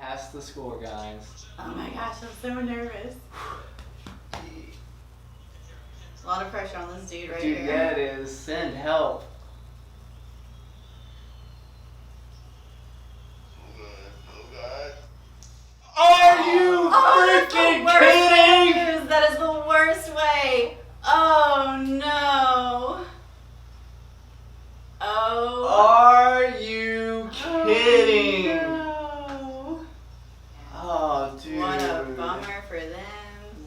passed the score, guys. Oh my gosh, I'm so nervous. A lot of pressure on this dude right here. Dude, yeah, it is. Send help. Are you freaking kidding? That is the worst way. Oh no. Oh. Are you kidding? Oh, no. Oh, dude. What a bummer for them.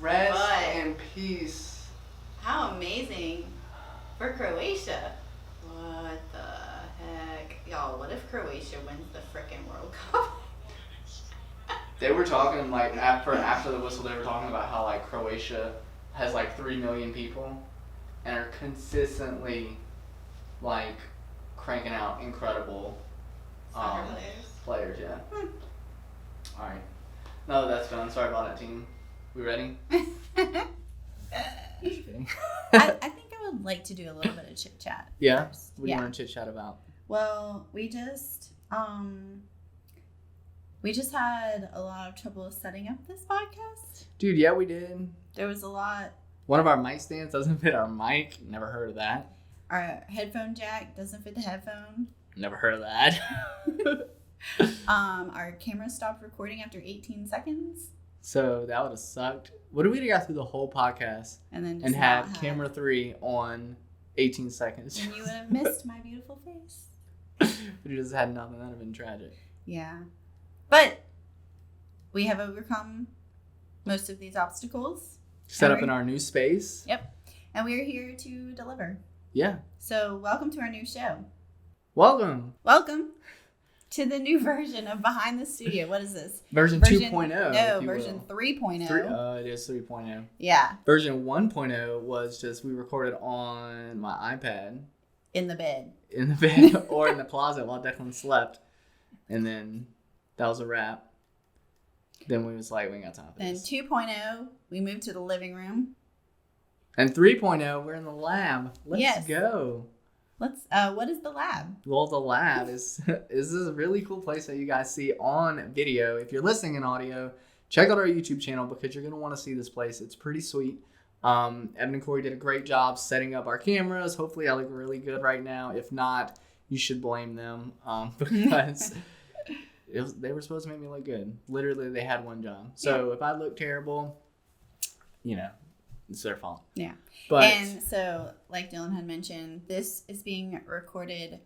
Rest and peace. How amazing for Croatia. What the heck? Y'all, what if Croatia wins the frickin' World Cup? They were talking, like, after the whistle, they were talking about how, like, Croatia has, like, 3 million people and are consistently, like, cranking out incredible players, yeah. All right. No, that's done. Sorry about that, team. We ready? Just kidding. I think I would like to do a little bit of chit chat. Yeah? First. What do you want to chit chat about? Well, we just had a lot of trouble setting up this podcast. Dude, yeah, we did. There was a lot. One of our mic stands doesn't fit our mic. Never heard of that. Our headphone jack doesn't fit the headphone. Never heard of that. Our camera stopped recording after 18 seconds. So that would have sucked. What if we got through the whole podcast and had camera 3 on 18 seconds? And you would have missed my beautiful face. We just had nothing. That would have been tragic. Yeah. But we have overcome most of these obstacles. Set up in our new space. Yep. And we're here to deliver. Yeah. So welcome to our new show. Welcome. Welcome to the new version of Behind the Studio. What is this? Version 2.0. No, version 3.0. It is 3.0. Yeah. Version 1.0 was just we recorded on my iPad. In the bed. Or in the closet while Declan slept. And then that was a wrap. Then we was like, we ain't got time for then this. Then 2.0, we moved to the living room. And 3.0, we're in the lab. Let's go. What is the lab? Well, the lab is this really cool place that you guys see on video. If you're listening in audio, check out our YouTube channel because you're going to want to see this place. It's pretty sweet. Evan and Corey did a great job setting up our cameras. Hopefully I look really good right now. If not, you should blame them because they were supposed to make me look good. Literally, they had one job. So if I look terrible, it's their fault. Yeah. And so, like Dylan had mentioned, this is being recorded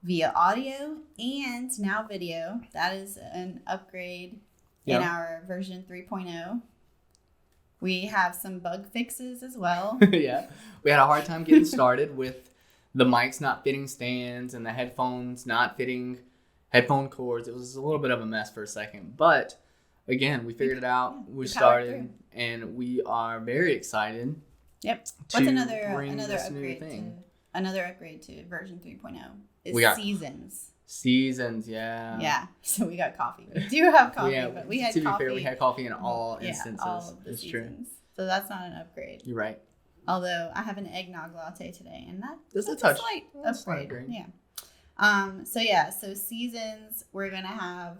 via audio and now video. That is an upgrade in our version 3.0. We have some bug fixes as well. Yeah. We had a hard time getting started with the mics not fitting stands and the headphones not fitting headphone cords. It was a little bit of a mess for a second. But, again, we figured it out. We started. And we are very excited. Yep. What's another upgrade to version 3.0 is seasons. Seasons, yeah. Yeah. So we got coffee. We do have coffee, but we had coffee. To be fair, we had coffee in all instances. All of the seasons. True. So that's not an upgrade. You're right. Although I have an eggnog latte today, and that's a slight upgrade. Yeah. So seasons, we're gonna have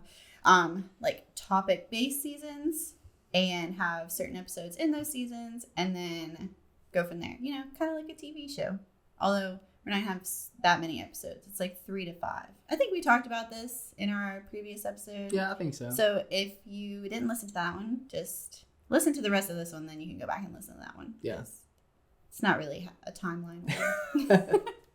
like topic-based seasons. And have certain episodes in those seasons and then go from there. Kind of like a TV show. Although we're not going to have that many episodes. It's like 3 to 5. I think we talked about this in our previous episode. Yeah, I think so. So if you didn't listen to that one, just listen to the rest of this one. Then you can go back and listen to that one. Yes. It's not really a timeline.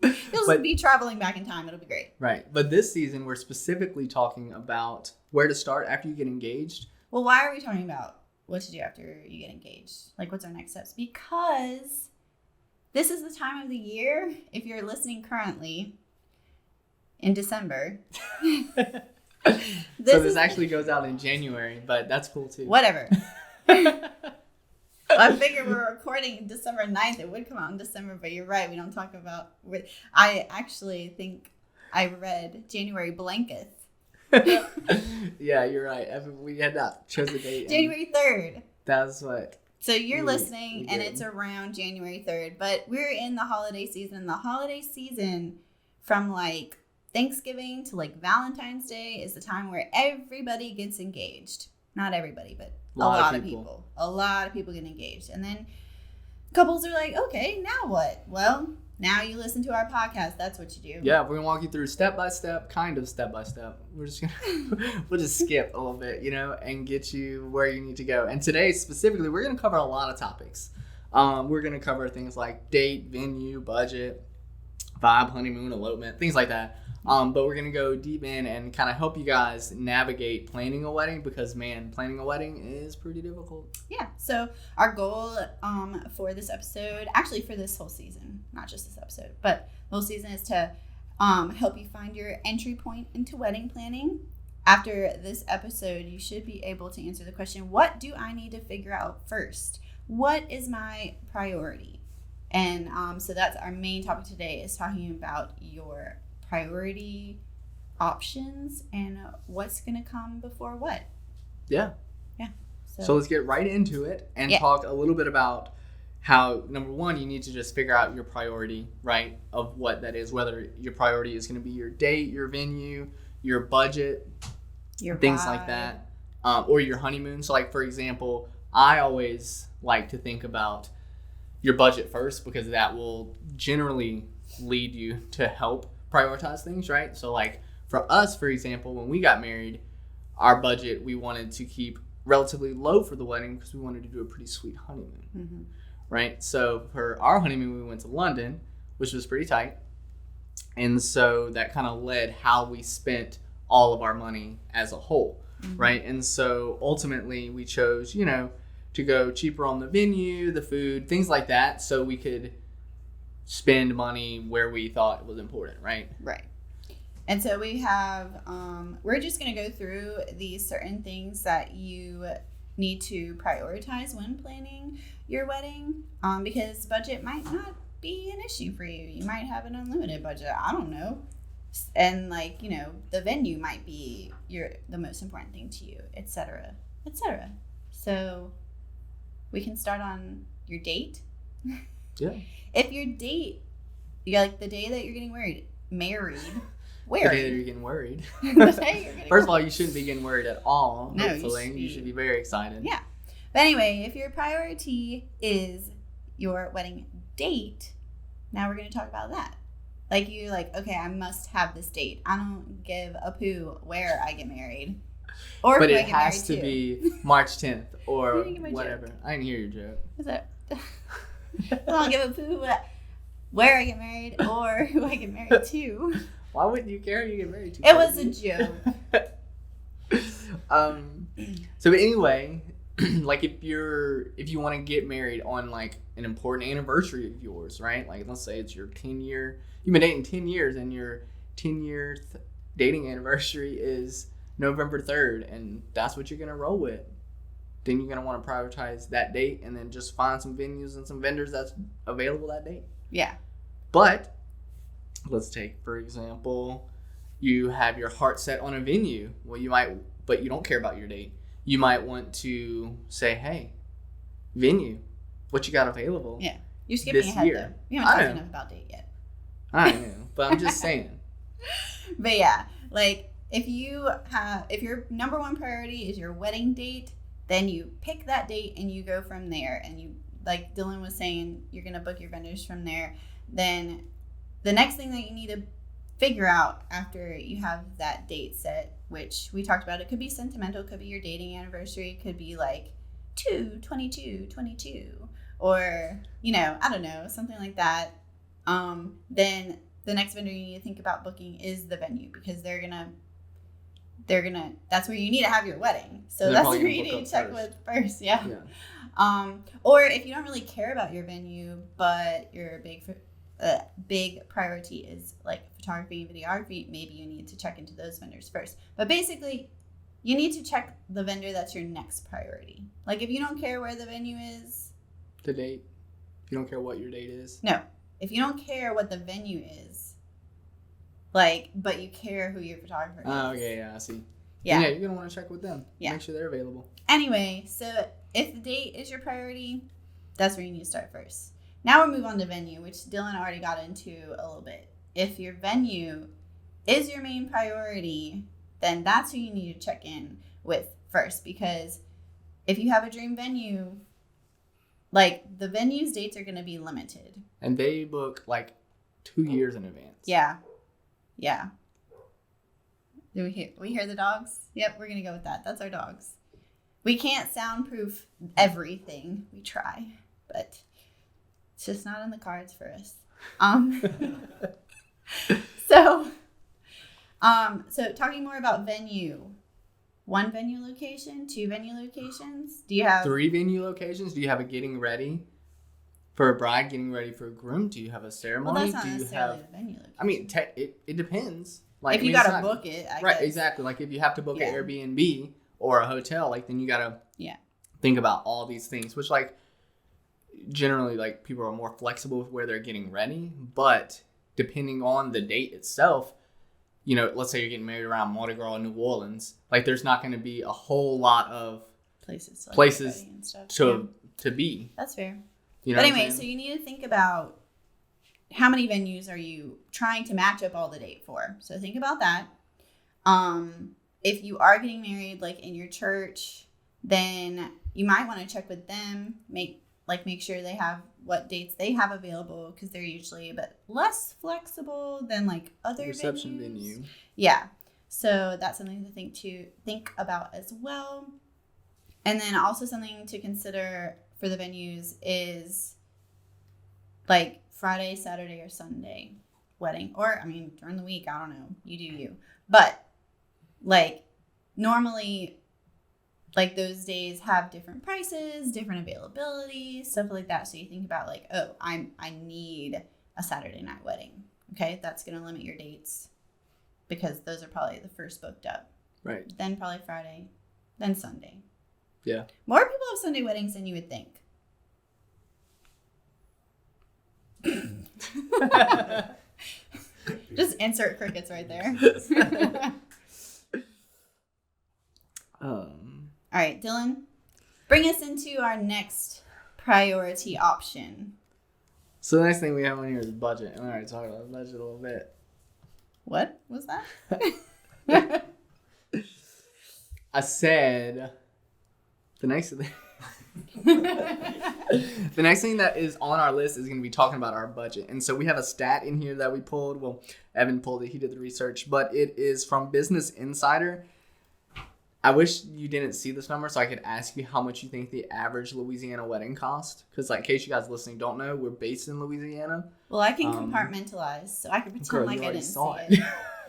You'll just be traveling back in time. It'll be great. Right. But this season, we're specifically talking about where to start after you get engaged. Well, why are we talking about what to do after you get engaged? Like, what's our next steps? Because this is the time of the year, if you're listening currently, in December. This actually goes out in January, but that's cool too. Whatever. I figure we're recording December 9th. It would come out in December, but you're right. We don't talk about... I actually think I read January blanketh. Yeah, you're right. We had not chosen a date. January 3rd. That's what. So you're listening, and it's around January 3rd. But we're in the holiday season. The holiday season from like Thanksgiving to like Valentine's Day is the time where everybody gets engaged. Not everybody, but a lot of people. A lot of people get engaged. And then couples are like, okay, now what? Well, now you listen to our podcast. That's what you do. Yeah, we're gonna walk you through step by step, kind of step by step. We'll just skip a little bit, and get you where you need to go. And today specifically, we're gonna cover a lot of topics. We're gonna cover things like date, venue, budget, vibe, honeymoon, elopement, things like that. But we're gonna go deep in and kind of help you guys navigate planning a wedding, because man, planning a wedding is pretty difficult. Yeah. So our goal for this episode, actually for this whole season, not just this episode, but the whole season, is to help you find your entry point into wedding planning. After this episode, you should be able to answer the question, what do I need to figure out first? What is my priority? And so that's our main topic today, is talking about your priority options and what's going to come before what. Yeah. So let's get right into it and talk a little bit about how, number one, you need to just figure out your priority, right, of what that is, whether your priority is going to be your date, your venue, your budget, your things vibe, like that, or your honeymoon. So like, for example, I always like to think about your budget first, because that will generally lead you to help prioritize things, right? So like for us, for example, when we got married, our budget we wanted to keep relatively low for the wedding because we wanted to do a pretty sweet honeymoon, right? So for our honeymoon, we went to London, which was pretty tight. And so that kind of led how we spent all of our money as a whole, right? And so ultimately we chose, to go cheaper on the venue, the food, things like that, so we could spend money where we thought it was important, right? Right. And so we have, we're just going to go through these certain things that you need to prioritize when planning your wedding, because budget might not be an issue for you. You might have an unlimited budget. I don't know. And like, the venue might be the most important thing to you, etc., etc. So we can start on your date. Yeah. If your date, like the day that you're getting married. The day that you're getting worried. First of all, you shouldn't be getting worried at all. No, hopefully. You should be very excited. Yeah. But anyway, if your priority is your wedding date, now we're going to talk about that. Like you're like, okay, I must have this date. I don't give a poo where I get married. Or but who it I get has to married be March 10th or whatever. Joke. I didn't hear your joke. What's that? I don't give a poo where I get married or who I get married to. Why wouldn't you care who you get married to? It was a joke. So anyway, like if you want to get married on like an important anniversary of yours, right? Like let's say it's your 10-year, you've been dating 10 years and your 10-year dating anniversary is November 3rd, and that's what you're going to roll with. Then you're going to want to prioritize that date and then just find some venues and some vendors that's available that date. Yeah. But let's take, for example, you have your heart set on a venue. Well, but you don't care about your date. You might want to say, hey, venue, what you got available? Yeah. You're skipping ahead, though. We haven't talked enough about date yet. I know, but I'm just saying. But yeah, like if your number one priority is your wedding date, then you pick that date and you go from there. And you, like Dylan was saying, you're going to book your vendors from there. Then the next thing that you need to figure out after you have that date set, which we talked about, it could be sentimental, could be your dating anniversary, could be like 2/22/22, or I don't know, something like that. Then the next vendor you need to think about booking is the venue, because they're gonna that's where you need to have your wedding, so that's where you need to check with first. Yeah. Or if you don't really care about your venue but your big priority is like photography and videography, maybe you need to check into those vendors first. But basically, you need to check the vendor that's your next priority. Like if you don't care where the venue is, the date. If you don't care what your date is. No, if you don't care what the venue is, like, but you care who your photographer is. Oh, okay, yeah, I see. Yeah, you're gonna want to check with them. Yeah, make sure they're available. Anyway, so if the date is your priority, that's where you need to start first. Now we'll move on to venue, which Dylan already got into a little bit. If your venue is your main priority, then that's who you need to check in with first. Because if you have a dream venue, like the venue's dates are going to be limited. And they book like 2 years in advance. Yeah. Yeah. Do we hear the dogs? Yep, we're going to go with that. That's our dogs. We can't soundproof everything. We try, but it's just not in the cards for us. So talking more about venue. 1 venue location, 2 venue locations? Do you have 3 venue locations? Do you have a getting ready for a bride, getting ready for a groom? Do you have a ceremony? Well, that's not necessarily the venue location. I mean, it depends. Like, if you gotta book it, I right? guess. Exactly. Like if you have to book an Airbnb or a hotel, like then you gotta think about all these things. Which like generally like people are more flexible with where they're getting ready, but depending on the date itself. You know, let's say you're getting married around Mardi Gras in New Orleans. Like, there's not going to be a whole lot of places and stuff. to be. That's fair. You know but anyway, so you need to think about how many venues are you trying to match up all the date for. So think about that. If you are getting married, like in your church, then you might want to check with them. Make sure they have what dates they have available, because they're usually a bit less flexible than like other reception venues. venue. Yeah. So that's something to think about as well. And then also something to consider for the venues is like Friday, Saturday, or Sunday wedding. Or, I mean, during the week, I don't know. You do you. But like normally, like those days have different prices, different availability, stuff like that. So you think about like, oh, I need a Saturday night wedding. Okay, that's going to limit your dates because those are probably the first booked up. Right. Then probably Friday, then Sunday. Yeah. More people have Sunday weddings than you would think. Just insert crickets right there. All right, Dylan, bring us into our next priority option. So the next thing we have on here is budget. And we already talked about the budget a little bit. What was that? I said the next thing. The next thing that is on our list is going to be talking about our budget. And so we have a stat in here that we pulled. Well, Evan pulled it. He did the research. But it is from Business Insider. I wish you didn't see this number so I could ask you how much you think the average Louisiana wedding cost. Because, like, in case you guys listening don't know, we're based in Louisiana. Well, I can compartmentalize, so I can pretend like I didn't see it.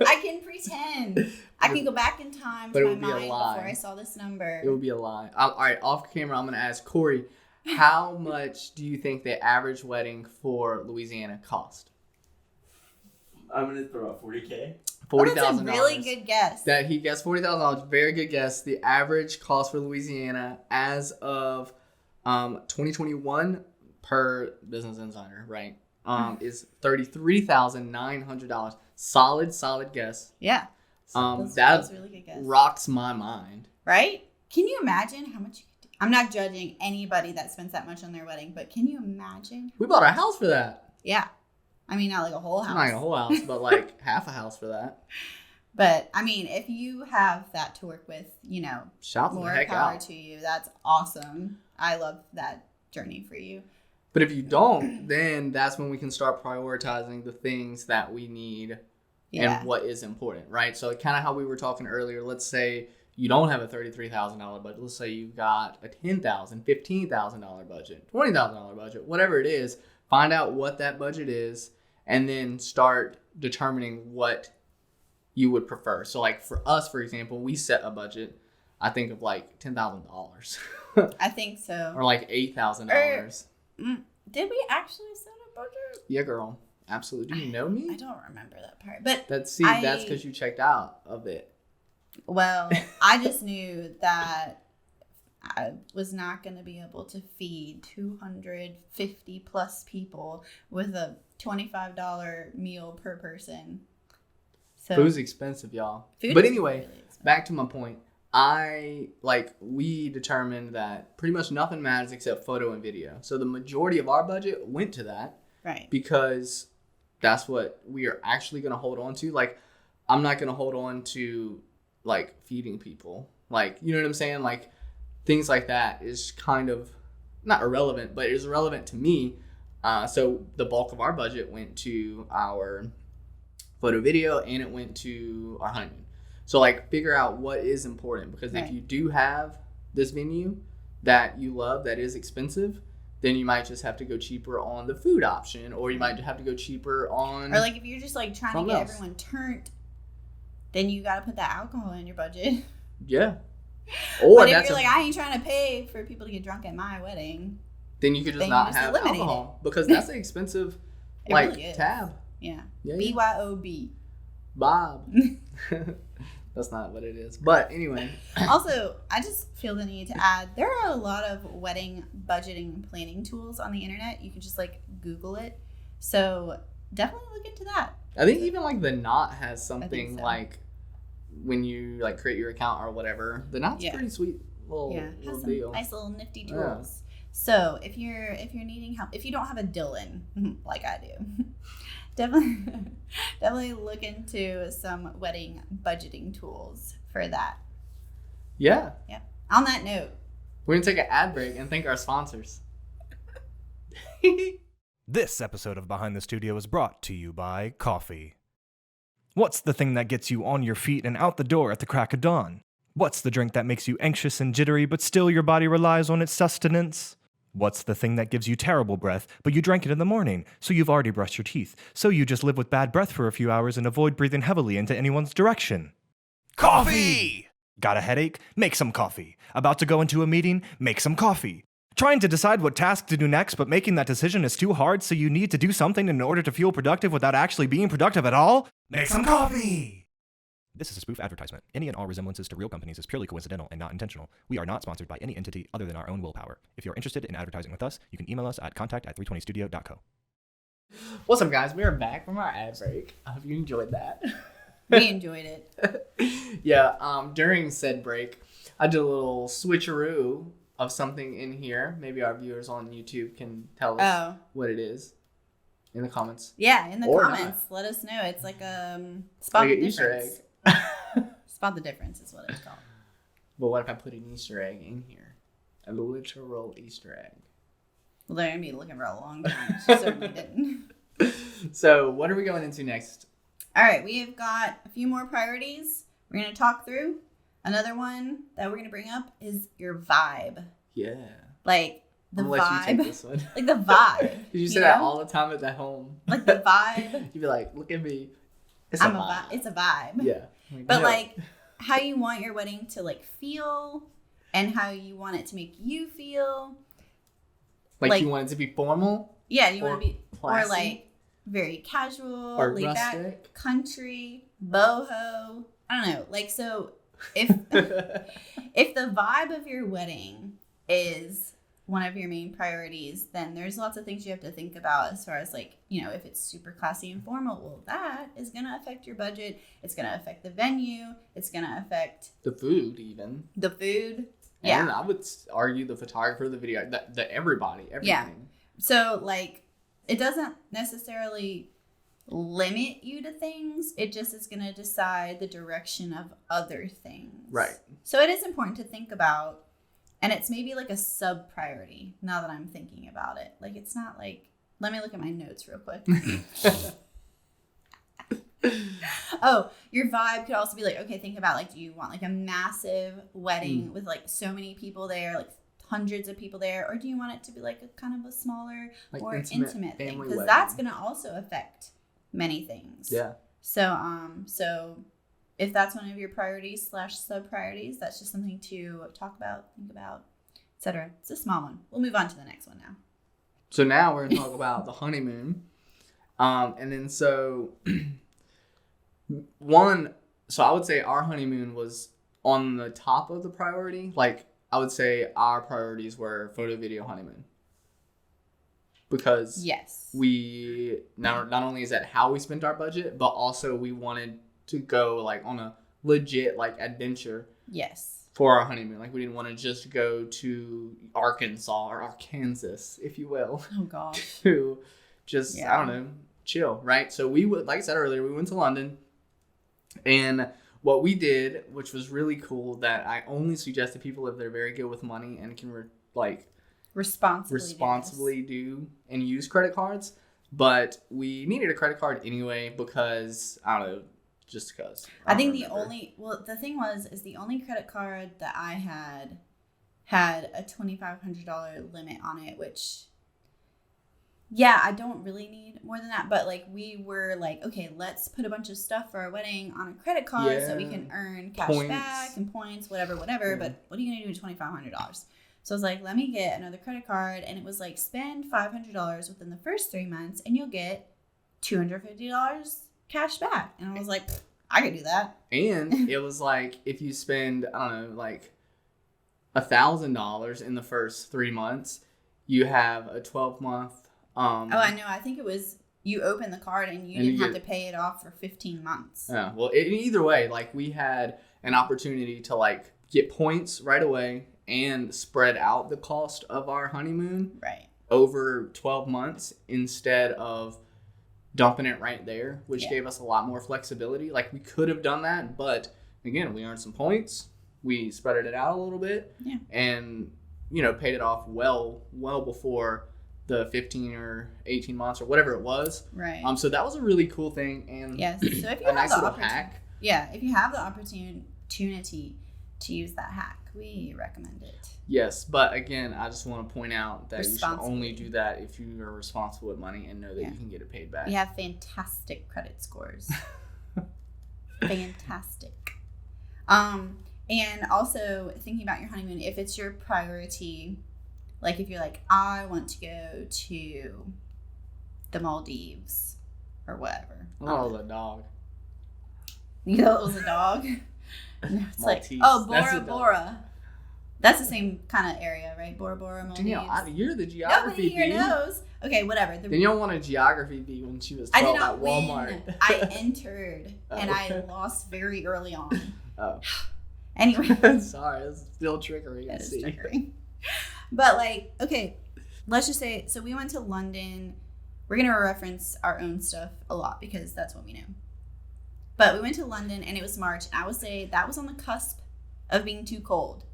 I can pretend. I can go back in time to my mind before I saw this number. It would be a lie. All right, off camera, I'm going to ask Corey, how much do you think the average wedding for Louisiana cost? I'm going to throw out $40,000. $40,000. That's a really good guess. That he guessed $40,000. Very good guess. The average cost for Louisiana as of 2021 per Business Insider, right, is $33,900. Solid guess. Yeah. That's really good guess. Rocks my mind. Right? Can you imagine how much? I'm not judging anybody that spends that much on their wedding, but can you imagine? We bought a house for that. Yeah. I mean, not like a whole house. Not like a whole house, but like half a house for that. But, I mean, if you have that to work with, you know, more power to you. That's awesome. I love that journey for you. But if you don't, then that's when we can start prioritizing the things that we need and what is important, right? So kind of how we were talking earlier, let's say you don't have a $33,000 budget. Let's say you've got a $10,000, $15,000 budget, $20,000 budget, whatever it is. Find out what that budget is and then start determining what you would prefer. So like for us, for example, we set a budget, I think of like $10,000. I think so. Or like $8,000. Did we actually set a budget? Yeah, girl. Absolutely. Do you know me? I don't remember that part. But that's because you checked out of it. Well, I just knew that I was not going to be able to feed 250 plus people with a $25 meal per person. So food's expensive, y'all. But anyway, really back to my point. We determined that pretty much nothing matters except photo and video. So the majority of our budget went to that. Right. Because that's what we are actually going to hold on to. Like, I'm not going to hold on to like feeding people. Like, you know what I'm saying? Like things like that is kind of not irrelevant, but it is relevant to me. So the bulk of our budget went to our photo video and it went to our honeymoon. So like figure out what is important, because if you do have this venue that you love that is expensive, then you might just have to go cheaper on the food option, or you might have to go cheaper on, or like if you're just like trying to get everyone turned, then you got to put that alcohol in your budget. Yeah. Or but if you're like, I ain't trying to pay for people to get drunk at my wedding, then you could just not have alcohol, because that's an expensive like really tab. Yeah. BYOB. Bob. That's not what it is. But anyway. Also, I just feel the need to add, there are a lot of wedding budgeting and planning tools on the internet. You can just like Google it. So definitely look into that. I think even like the Knot has something like when you like create your account or whatever. The Knot's pretty sweet little has some deal. Nice little nifty tools. Yeah. So if you're needing help, if you don't have a Dylan like I do, definitely look into some wedding budgeting tools for that. Yeah. Yeah. On that note, we're gonna take an ad break and thank our sponsors. This episode of Behind the Studio is brought to you by coffee. What's the thing that gets you on your feet and out the door at the crack of dawn? What's the drink that makes you anxious and jittery, but still your body relies on its sustenance? What's the thing that gives you terrible breath, but you drank it in the morning, so you've already brushed your teeth, so you just live with bad breath for a few hours and avoid breathing heavily into anyone's direction? Coffee! Got a headache? Make some coffee. About to go into a meeting? Make some coffee. Trying to decide what task to do next, but making that decision is too hard, so you need to do something in order to feel productive without actually being productive at all? Make some coffee! This is a spoof advertisement. Any and all resemblances to real companies is purely coincidental and not intentional. We are not sponsored by any entity other than our own willpower. If you're interested in advertising with us, you can email us at contact@320studio.co. What's up, guys? We are back from our ad break. I hope you enjoyed that. We enjoyed it. Yeah, during said break, I did a little switcheroo of something in here. Maybe our viewers on YouTube can tell us what it is in the comments. Yeah, in the comments. Let us know. It's like spot like the difference. Easter egg. Spot the difference is what it's called. But what if I put an Easter egg in here? A literal Easter egg. Well, they're going to be looking for a long time. She certainly didn't. So what are we going into next? All right, we have got a few more priorities we're going to talk through. Another one that we're going to bring up is your vibe. Yeah. Like the I'm vibe. gonna let you take this one. Like the vibe. You say that all the time at the home. Like the vibe. You'd be like, look at me. It's a vibe. It's a vibe. Yeah. But like how you want your wedding to like feel and how you want it to make you feel. Like you want it to be formal? Yeah, you want to be classy, or like very casual, or laid rustic, back, country, boho. I don't know. Like so if if the vibe of your wedding is one of your main priorities, then there's lots of things you have to think about as far as like, you know, if it's super classy and formal, well, that is going to affect your budget. It's going to affect the venue. It's going to affect the food, even the food. And I would argue the photographer, the video, the everybody, everything. Yeah. So like, it doesn't necessarily limit you to things. It just is going to decide the direction of other things. Right. So it is important to think about. And it's maybe like a sub priority now that I'm thinking about it. Like, it's not like, let me look at my notes real quick. Oh, your vibe could also be like, okay, think about like, do you want like a massive wedding with like so many people there, like hundreds of people there? Or do you want it to be like a kind of a smaller, like more intimate thing? Because that's going to also affect many things. Yeah. So if that's one of your priorities / sub priorities, that's just something to talk about, think about, etc. It's a small one. We'll move on to the next one now. So now we're going to talk about the honeymoon. And then so I would say our honeymoon was on the top of the priority. Like I would say our priorities were photo, video, honeymoon. Because we not only is that how we spent our budget, but also we wanted to go like on a legit like adventure for our honeymoon. Like we didn't want to just go to Arkansas or Arkansas, if you will. Oh gosh. To just I don't know, chill, right? So we would, like I said earlier, we went to London And what we did, which was really cool, that I only suggest to people if they're very good with money and can responsibly do and use credit cards. But we needed a credit card anyway because, I don't know, just because. I think the thing is the only credit card that I had a $2,500 limit on it, which, yeah, I don't really need more than that. But, like, we were like, okay, let's put a bunch of stuff for our wedding on a credit card so we can earn cash back and points, whatever. But what are you going to do with $2,500? So I was like, let me get another credit card. And it was like, spend $500 within the first 3 months and you'll get $250 cash back. And I was like, I could do that. And it was like, if you spend, I don't know, like $1,000 in the first 3 months, you have a 12-month. I know. I think it was, you open the card and you didn't have to pay it off for 15 months. Yeah. Well, either way, like, we had an opportunity to, like, get points right away and spread out the cost of our honeymoon over 12 months instead of dumping it right there, which gave us a lot more flexibility. Like, we could have done that, but again, we earned some points. We spread it out a little bit and, you know, paid it off well before the 15 or 18 months or whatever it was. Right. So that was a really cool thing. And yes. So if you a nice little hack. Yeah. If you have the opportunity to use that hack, we recommend it. Yes, but again, I just want to point out that you should only do that if you are responsible with money and know that you can get it paid back. We have fantastic credit scores. Fantastic. And also thinking about your honeymoon, if it's your priority, like if you're like, I want to go to the Maldives or whatever. Oh, it was a dog. You know, it was a dog. No, it's Maltese. Like, Bora Bora. That's the same kind of area, right? Bora Bora, Maldives. Danielle, you're the geography bee. Nobody here knows. Okay, whatever. Danielle won a geography bee when she was 12 at Walmart. Win. I entered, and I lost very early on. Oh. Anyway. Sorry, it's still trickery. That is trickery. But, like, okay, let's just say, so we went to London. We're going to reference our own stuff a lot because that's what we know. But we went to London, and it was March, and I would say that was on the cusp of being too cold.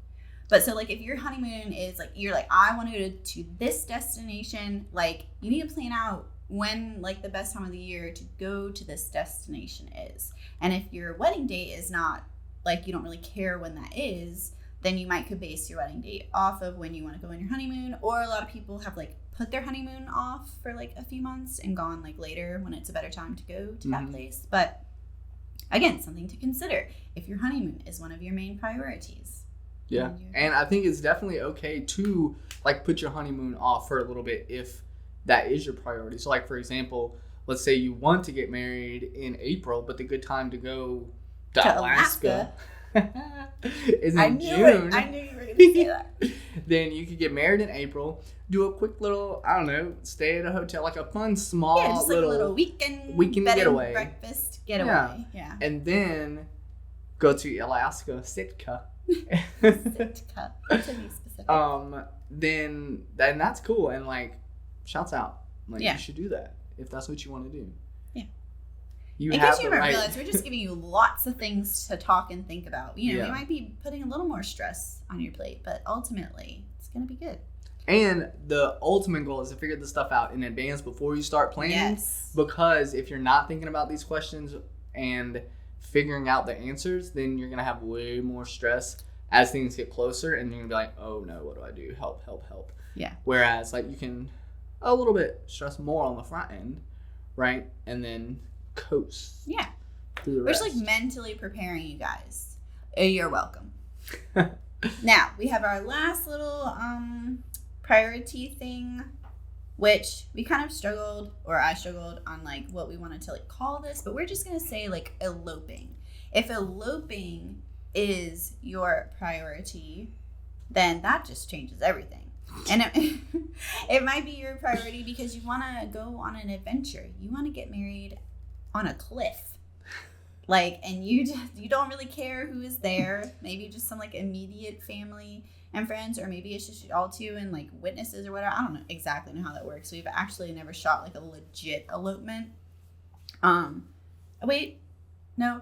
But so, like, if your honeymoon is, like, you're like, I want to go to this destination, like, you need to plan out when, like, the best time of the year to go to this destination is. And if your wedding date is not, like, you don't really care when that is, then you might could base your wedding date off of when you want to go on your honeymoon. Or a lot of people have, like, put their honeymoon off for, like, a few months and gone, like, later when it's a better time to go to that place. But again, something to consider if your honeymoon is one of your main priorities. Yeah, and I think it's definitely okay to, like, put your honeymoon off for a little bit if that is your priority. So, like, for example, let's say you want to get married in April, but the good time to go to Alaska is in June. I knew you were going to say that. Then you could get married in April, do a quick little, I don't know, stay at a hotel, like a fun, small, just like a little weekend getaway. Breakfast getaway. Yeah. And then go to Alaska, Sitka. Sitka, to be specific. Then that's cool, and, like, shouts out, like, you should do that if that's what you want to do. Yeah. In case you haven't realized, we're just giving you lots of things to talk and think about. You know, we might be putting a little more stress on your plate, but ultimately, it's gonna be good. And the ultimate goal is to figure this stuff out in advance before you start planning. Yes. Because if you're not thinking about these questions and figuring out the answers, then you're going to have way more stress as things get closer, and you're going to be like, oh no, what do I do? Help. Yeah. Whereas, like, you can a little bit stress more on the front end, right? And then coast. Yeah. Through the We're rest. just, like, mentally preparing you guys. You're welcome. Now, we have our last little priority thing, which we kind of struggled, or I struggled on, like, what we wanted to, like, call this, but we're just going to say, like, eloping. If eloping is your priority, then that just changes everything. And it might be your priority because you want to go on an adventure. You want to get married on a cliff. Like, and you don't really care who is there. Maybe just some, like, immediate family and friends, or maybe it's just all two and, like, witnesses or whatever. I don't know exactly know how that works. We've actually never shot, like, a legit elopement. Wait, no.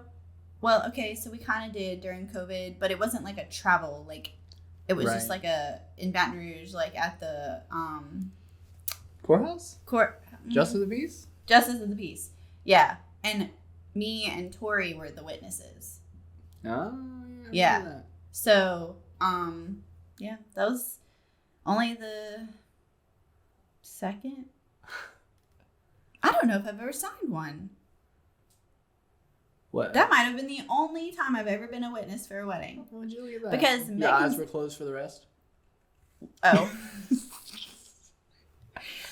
Well, okay, so we kind of did during COVID, but it wasn't like a travel, like it was just like in Baton Rouge, like at the Courthouse? Justice of the Peace? Justice of the Peace. Yeah. And me and Tori were the witnesses. Oh, yeah. That. So, yeah, that was only the second. I don't know if I've ever signed one. What? That might have been the only time I've ever been a witness for a wedding. Why'd you look at that? Because your eyes were closed for the rest? Oh.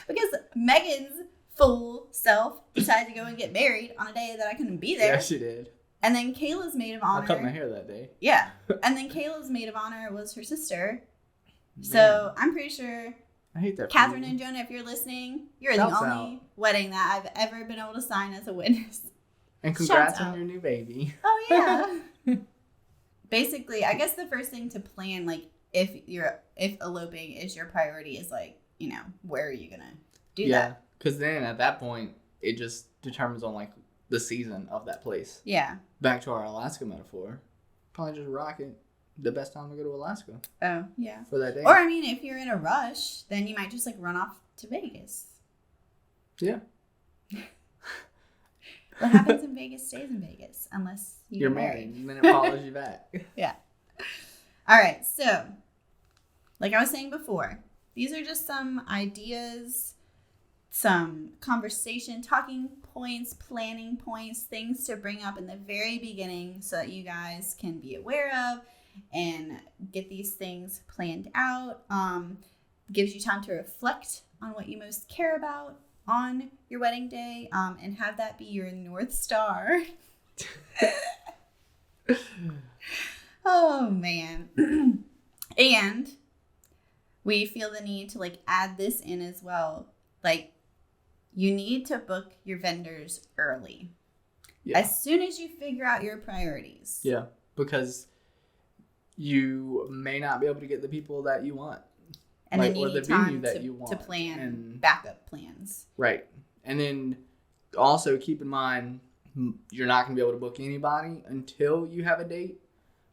Because Megan's full self decided to go and get married on a day that I couldn't be there. Yeah, she did. And then Kayla's maid of honor. I cut my hair that day. Yeah. And then Kayla's maid of honor was her sister. Man. So I'm pretty sure I hate that. Catherine and Jonah, if you're listening, you're the only wedding that I've ever been able to sign as a witness. And congrats on your new baby. Oh, yeah. Basically, I guess the first thing to plan, like, if eloping is your priority, is like, you know, where are you going to do that? Yeah, because then at that point, it just determines on, like, the season of that place. Yeah. Back to our Alaska metaphor. Probably just rock it. The best time to go to Alaska. Oh, yeah. For that day. Or, I mean, if you're in a rush, then you might just, like, run off to Vegas. Yeah. What happens in Vegas stays in Vegas, unless you're married. And then it follows you back. Yeah. All right. So, like I was saying before, these are just some ideas, some conversation, talking points, planning points, things to bring up in the very beginning so that you guys can be aware of and get these things planned out. Gives you time to reflect on what you most care about on your wedding day, and have that be your North Star. Oh, man. And we feel the need to, like, add this in as well. Like, you need to book your vendors early. Yeah. As soon as you figure out your priorities. Yeah, because you may not be able to get the people that you want. And then you need time to plan backup plans. Right. And then also keep in mind, you're not going to be able to book anybody until you have a date.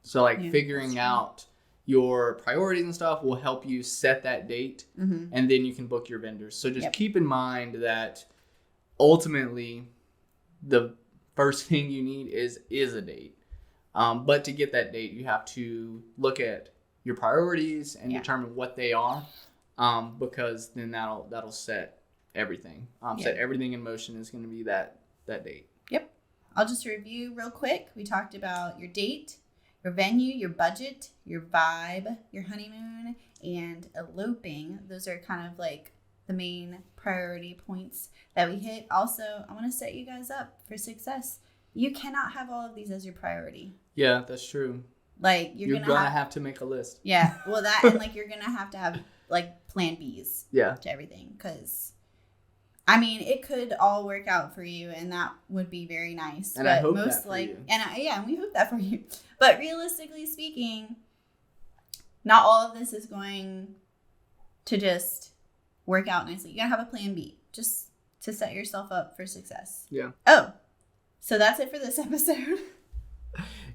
So, like, figuring out your priorities and stuff will help you set that date. Mm-hmm. And then you can book your vendors. So just keep in mind that ultimately the first thing you need is a date. But to get that date, you have to look at your priorities and determine what they are, because then that'll set everything. Set everything in motion is going to be that date. Yep. I'll just review real quick. We talked about your date, your venue, your budget, your vibe, your honeymoon, and eloping. Those are kind of like the main priority points that we hit. Also, I want to set you guys up for success. You cannot have all of these as your priority. Yeah, that's true. Like, you're gonna have to make a list. Yeah, well, that and like you're gonna have like plan B's. Yeah. To everything, because I mean it could all work out for you, and that would be very nice. And but I hope most that for you. And we hope that for you. But realistically speaking, not all of this is going to just work out nicely. You gotta have a plan B, just to set yourself up for success. Yeah. Oh, so that's it for this episode.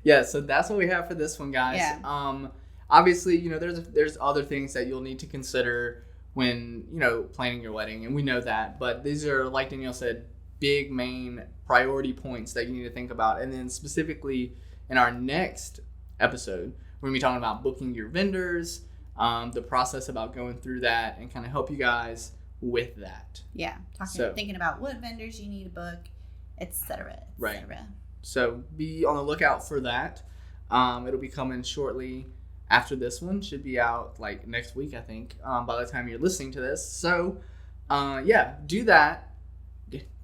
Yeah, so that's what we have for this one, guys. Yeah. Obviously, you know, there's other things that you'll need to consider when, you know, planning your wedding, and we know that. But these are, like Danielle said, big main priority points that you need to think about. And then specifically in our next episode, we're going to be talking about booking your vendors, the process about going through that, and kind of help you guys with that. Yeah, thinking about what vendors you need to book, etc. Right. So be on the lookout for that. It'll be coming shortly after this one. Should be out like next week, I think, by the time you're listening to this. So, do that.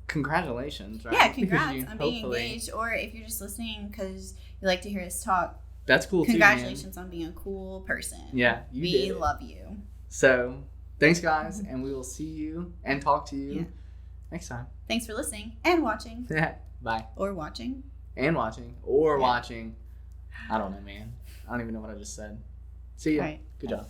Congratulations. Right? Yeah, congrats on being engaged. Or if you're just listening because you like to hear us talk. That's cool too, congratulations on being a cool person. Yeah, we love you. So, thanks, guys, and we will see you and talk to you next time. Thanks for listening and watching. Bye. Or watching. And watching. Or watching. I don't know, man. I don't even know what I just said. See ya. Right. Good job.